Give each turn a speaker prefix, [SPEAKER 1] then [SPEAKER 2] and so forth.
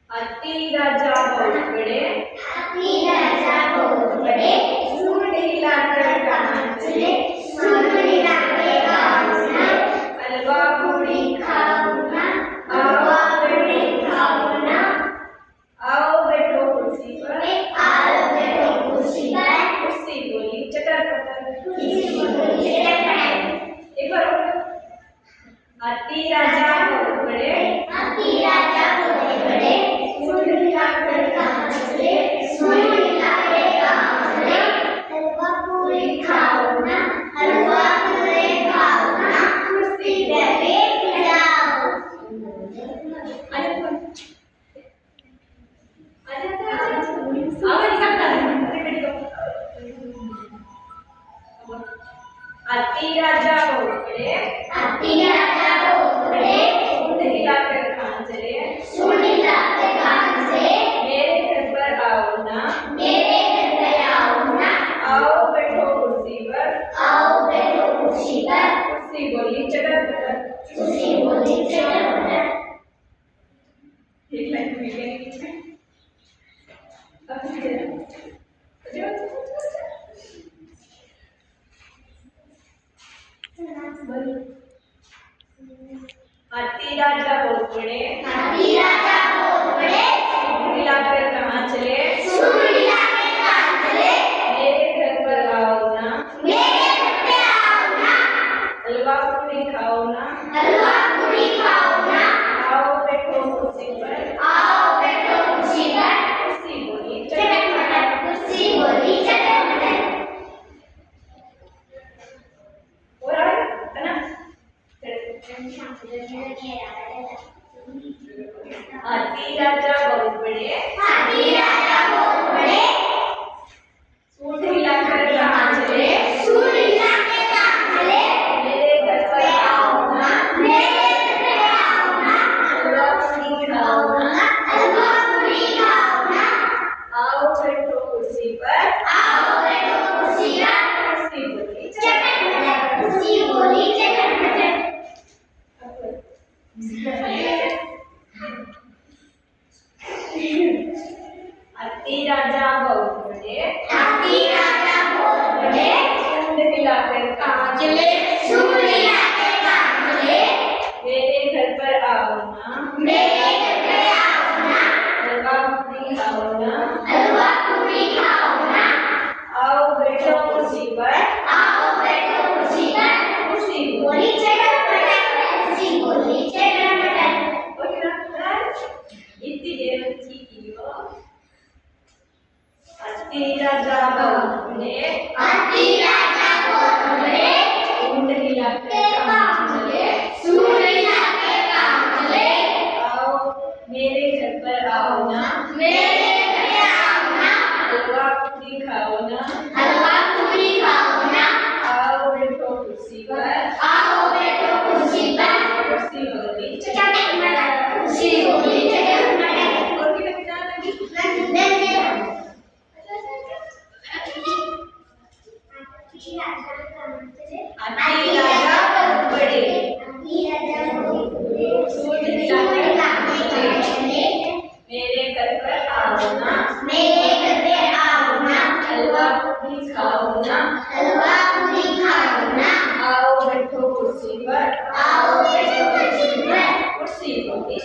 [SPEAKER 1] हत्ती राजा बहुकडे सुरडी लाकड कामाचले हलवा पुरी खाऊना आओ बैठो कुर्सी पर कुर्सी बोली चटर पटर एक बार हत्ती राजा बहुकडे सुरडी लाकड कामाचले हत्ती राजा बहुकडे सुरडी लाकड कामाचले मेरे घर पर आओ ना आओ बैठो कुर्सी पर कुर्सी बोली चटर पटर एक लाइन में क्या हत्ती राजा बहुकडे सुरडी लाकड कामाचले मेरे घर पर आओ ना हलवा पूरी खाओ ना आओ बैठो कुर्सी पर कुर्सी बोली और है ना हत्ती राजा बहुकडे सुरडी लाकड कामाचले मेरे घर पर आओ ना हलवा पूरी खाओ ना आओ बैठो कुर्सी पर कुर्सी बोली हत्ती राजा बहुकडे सुरडी लाकड कामाचले मेरे घर पर आओ ना हलवा पूरी खाओ ना आओ बैठो कुर्सी पर कुर्सी बोली इतनी देर अच्छी की हो हत्ती राजा बहुकडे सुरडी लाकड कामाचले आओ मेरे घर पर आओ ना हलवा पूरी खाओ ना आओ बैठो कुर्सी पर कुर्सी बोली और की लगता है हत्ती राजा बहुकडे सुरडी लाकड कामाचले मेरे घर पर आओ ना हलवा पूरी खाओ ना आओ बैठो कुर्सी पर कुर्सी बोली